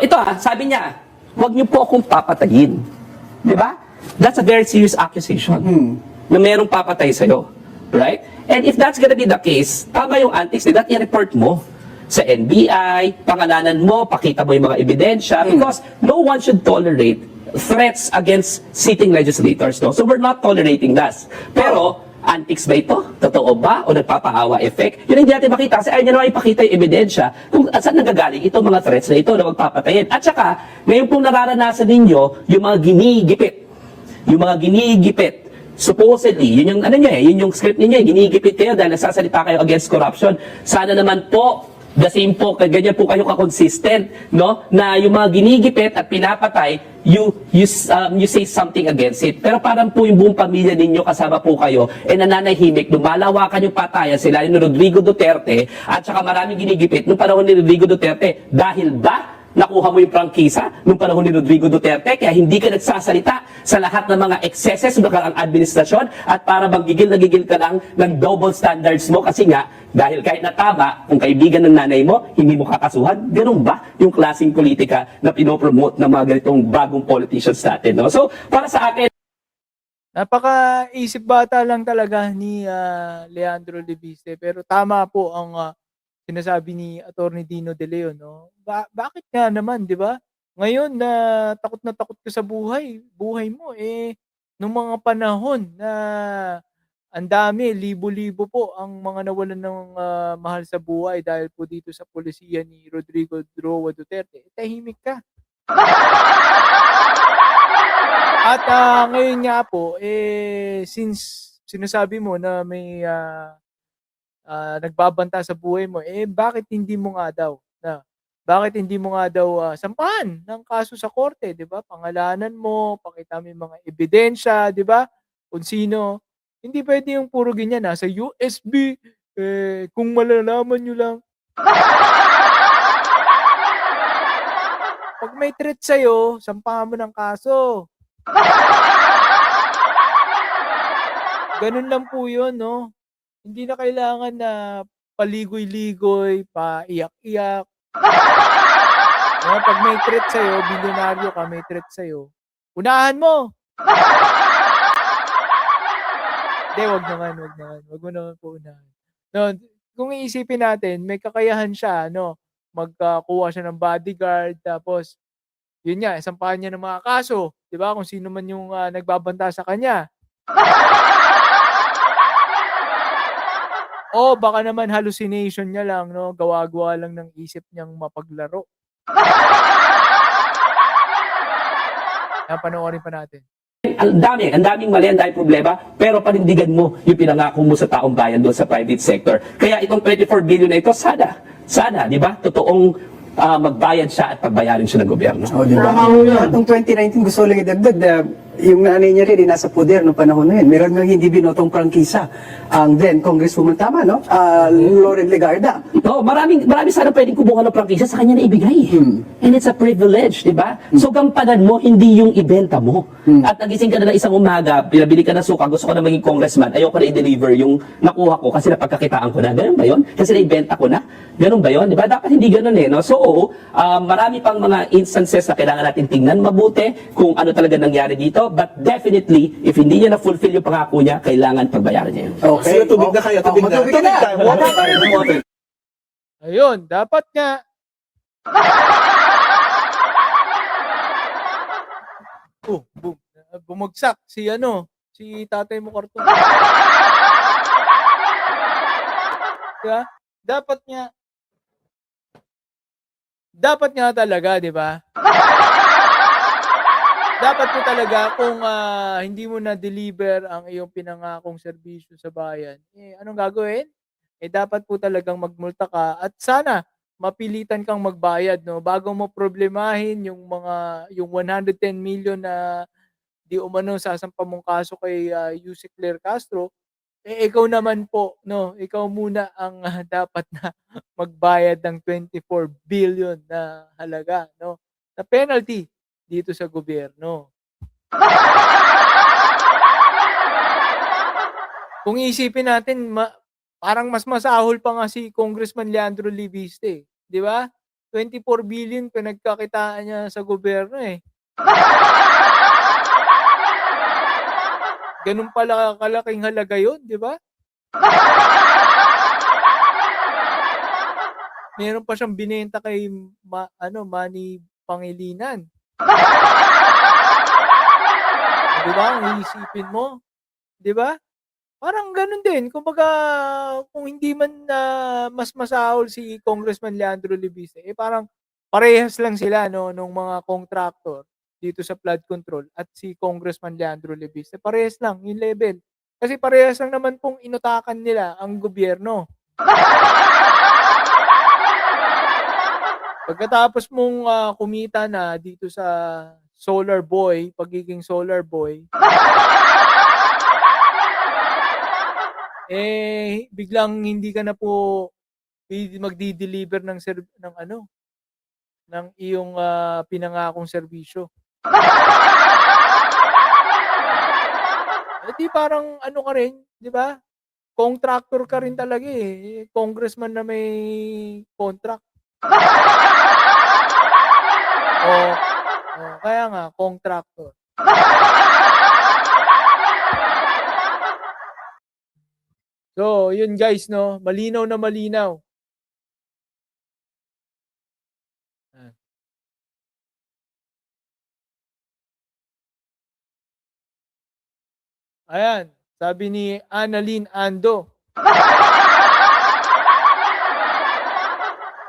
Ito sabi niya, huwag niyo po akong papatayin. Di ba? That's a very serious accusation na merong papatay sa'yo. Right? And if that's gonna be the case, tama yung antics, that i-report mo sa NBI, pangalanan mo, pakita mo yung mga ebidensya, because no one should tolerate threats against sitting legislators. No? So we're not tolerating that. Pero, antics ba ito? Totoo ba? O nagpapaawa effect? Yun hindi natin makita kasi ayaw niya naman ipakita yung ebidensya kung saan nanggagaling itong mga threats na ito na magpapatayin. At saka, ngayon pong nararanasan ninyo yung mga ginigipit. Yung mga ginigipit. Supposedly, yun yung, ano niya yun yung script niya, ginigipit kayo dahil nagsasalita kayo against corruption. Sana naman po, the same po, ganyan po kayo ka-consistent, no? Na yung mga ginigipit at pinapatay, you say something against it. Pero parang po yung buong pamilya ninyo, kasama po kayo, nananahimik, lumalawakan yung patayan sila ni Rodrigo Duterte, at saka maraming ginigipit nung panahon ni Rodrigo Duterte. Dahil ba nakuha mo yung prangkisa nung panahon ni Rodrigo Duterte, kaya hindi ka nagsasalita sa lahat ng mga excesses ng ang administrasyon at para bang gigil na gigil ka lang ng double standards mo kasi nga, dahil kahit na tama, kung kaibigan ng nanay mo, hindi mo kakasuhan, ganun ba yung klaseng politika na pinopromote ng mga ganitong bagong politicians natin? No? So, para sa akin, napaka-isip bata lang talaga ni Leandro Leviste, pero tama po ang sinasabi ni Attorney Dino De Leon, no? Bakit nga naman, 'di ba? Ngayon na takot ka sa buhay mo nung mga panahon na ang dami, libo-libo po ang mga nawalan ng mahal sa buhay dahil po dito sa pulisiya ni Rodrigo Roa Duterte, tahimik ka. At ngayon nga po, since sinasabi mo na may nagbabanta sa buhay mo, bakit hindi mo nga daw sampahan ng kaso sa korte, 'di ba? Pangalanan mo, pakita mo yung mga ebidensya, 'di ba? Kung sino. Hindi pwede yung puro ganyan, nasa USB, kung malalaman nyo lang. Pag may threat sa'yo, sampahan mo ng kaso. Ganun lang po yun, no? Hindi na kailangan na paligoy-ligoy, paiyak-iyak. Pag may threat sa'yo, bilyonaryo ka, may threat sa'yo, unahan mo. Hindi, wag naman. Wag mo naman po unahan. No, kung iisipin natin, may kakayahan siya, no? Magkuha siya ng bodyguard, tapos, yun nga, sampahan niya ng mga kaso, di ba? Kung sino man yung nagbabanta sa kanya. O baka naman hallucination niya lang, no? Gawa-gawa lang ng isip niyang mapaglaro. Panoorin pa natin. ang daming mali, ang daming problema, pero panindigan mo yung pinangako mo sa taong bayan doon sa private sector. Kaya itong 24 billion na ito, sana, di ba? Totoong magbayad siya at pagbayarin siya ng gobyerno. Oh, diba? Noong 2019, gusto lang idagdag, yung nanay niya rin, nasa poder noong panahon na yun. Meron nga hindi binotong prangkisa ang then Congresswoman, tama, no? Lauren Legarda. No, marami sana pwedeng kumuha ng prangkisa sa kanya na ibigay. And it's a privilege, di ba? So gampanan mo, hindi yung ibenta mo. At nagising ka na ng isang umaga, pinabili ka ng suka, gusto ko na maging congressman, ayoko na i-deliver yung nakuha ko kasi napagkakitaan ko na. Ganun ba yun? Kasi naibenta ko na. Ganun ba yun? Di ba? Dapat hindi ganun no? So, marami pang mga instances na kailangan natin tingnan mabuti kung ano talaga nangyari dito. But definitely, if hindi niya na-fulfill yung pangako niya, kailangan pagbayaran niya yun. Okay. Sige, tubig na kayo, tubig na. Tubig na. Water. Ayun, dapat nga. Bumagsak si tatay mo karton. Diba? Dapat nga talaga, di ba? Dapat mo talaga kung hindi mo na-deliver ang iyong pinangakong serbisyo sa bayan, anong gagawin? Dapat po talagang magmulta ka at sana mapilitan kang magbayad, no? Bago mo problemahin yung 110 million na di umano sasampa mong kaso kay Yusek Claire Castro, ikaw naman po, no? Ikaw muna ang dapat na magbayad ng 24 billion na halaga, no? Na penalty dito sa gobyerno. Kung iisipin natin, parang mas masahol pa nga si Congressman Leandro Leviste, di ba? 24 billion pinagkakitaan niya sa gobyerno eh. Ganun pala kalaking halaga yun, di ba? Meron pa siyang binenta kay Manny Pangilinan. Di ba? Ang iisipin mo. Di ba? Parang ganun din. Kumbaga, kung hindi man mas masahol si Congressman Leandro Levisne, parang parehas lang sila nung mga contractor dito sa flood control at si Congressman Leandro Levisne. Parehas lang yung level. Kasi parehas lang naman pong inutakan nila ang gobyerno. Pagkatapos mong kumita na dito sa Solar Boy, pagiging Solar Boy, biglang hindi ka na po magdi-deliver ng iyong pinangakong serbisyo. Di parang ka rin, di ba? Contractor ka rin talaga eh. Congressman na may contract. Kaya nga, contractor. So, yun guys, no? Malinaw na malinaw. Ayan, sabi ni Annalyn Ando.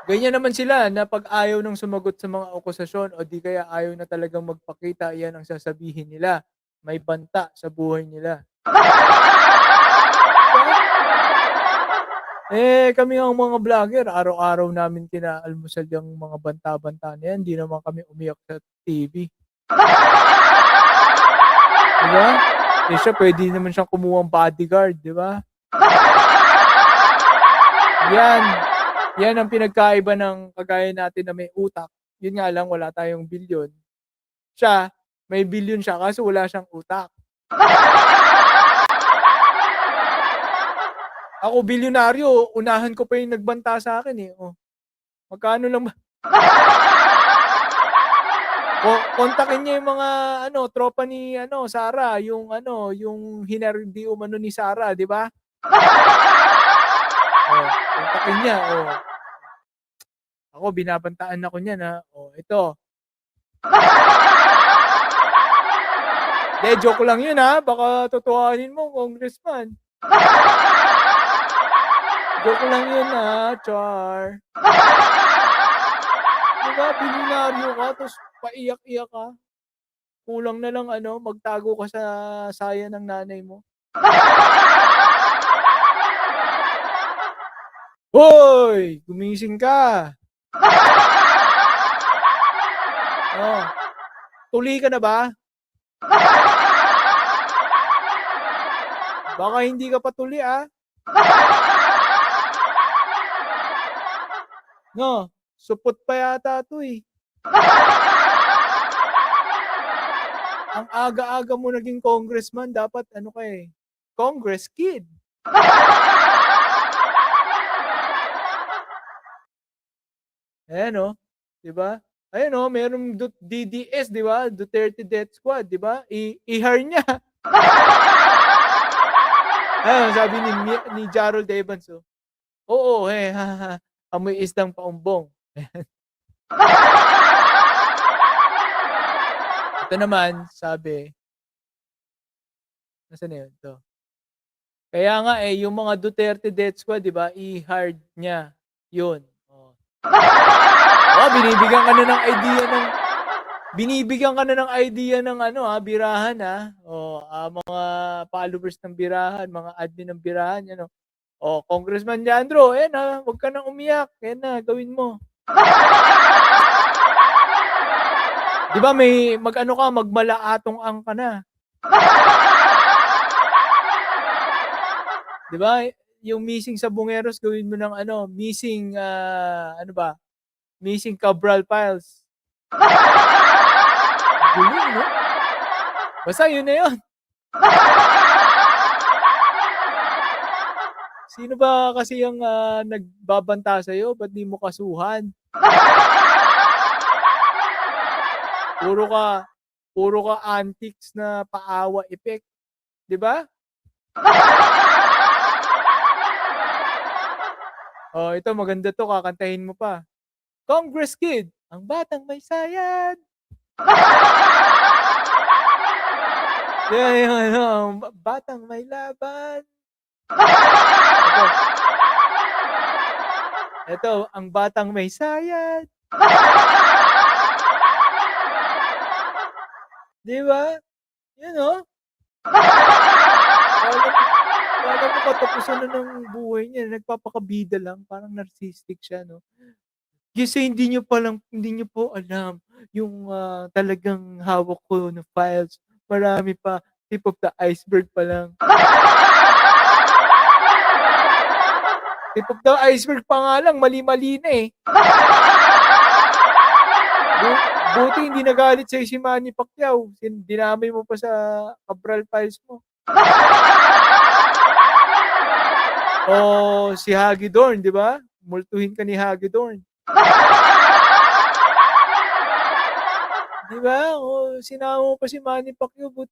Ganyan naman sila na pag ayaw nang sumagot sa mga akusasyon o di kaya ayaw na talagang magpakita, yan ang sasabihin nila. May banta sa buhay nila. Kami ang mga vlogger, araw-araw namin kinaalmusal yung mga banta-banta na yan. Hindi naman kami umiyak sa TV. Diba? Siya, pwede naman siyang kumuha ng bodyguard, diba? Yan ang pinagkaiba ng kagaya natin na may utak. Yun nga lang, wala tayong bilyon. Siya, may bilyon siya kasi wala siyang utak. Ako bilyonaryo, unahan ko pa yung nagbanta sa akin eh. Magkano lang ba? Kontakin niya yung mga tropa ni Sara, yung hinardi umano ni Sara, di ba? Kontakin niya, Ako binabantaan ako niyan ha. Ito. Joke lang yun ha, baka totohanin mo, congressman. Joke lang yun ha, Char. Diba, bilyonaryo ka, tapos paiyak-iyak ka. Kulang na lang magtago ka sa saya ng nanay mo. Hoy! Gumising ka! Tuli ka na ba? Baka hindi ka pa tuli No, supot pa yata ito eh. Ang aga-aga mo naging congressman, dapat Congress kid. Ayan diba? Ayan merong DDS, diba? Duterte Death Squad, diba? I-hire niya. Ayun, sabi ni Jarrell Evans, Oo, amoy isdang paumbong. Ito naman, sabi, nasaan na yun? Ito. Kaya nga yung mga Duterte Death Squad, diba? I-hire niya. Yun. Binibigyan ka na ng idea ng birahan mga followers ng birahan, mga admin ng birahan, Congressman Leandro, wag ka nang umiyak, gawin mo. Di ba may magmalaatong ang ka na. Di ba? Yung missing sa Bungeros, gawin mo ng missing missing Cabral Files. Gulo, no? Basta yun na yun. Sino ba kasi yung nagbabanta sa'yo? Ba't di mo kasuhan? Puro ka antics na paawa effect, 'di ba? Oh, ito maganda 'to, kakantahin mo pa. Congress Kid, ang batang may sayad. Yan yung ano, ang batang may laban. Ito, ang batang may sayad. Di ba? Yun, oh. Kala mo katapusan na ng buhay niya, nagpapakabida lang, parang narcissistic siya, no? Kasi hindi niyo po alam yung talagang hawak ko na files. Marami pa, tip of the iceberg pa lang. Tip of the iceberg pa nga lang, mali-mali na eh. Buti hindi nagalit sa'yo si Manny Pacquiao. Dinamay mo pa sa Cabral files mo. O si Hagedorn, di ba? Multuhin ka ni Hagedorn. Di ba? O sinama mo pa si Manny Pacquiao.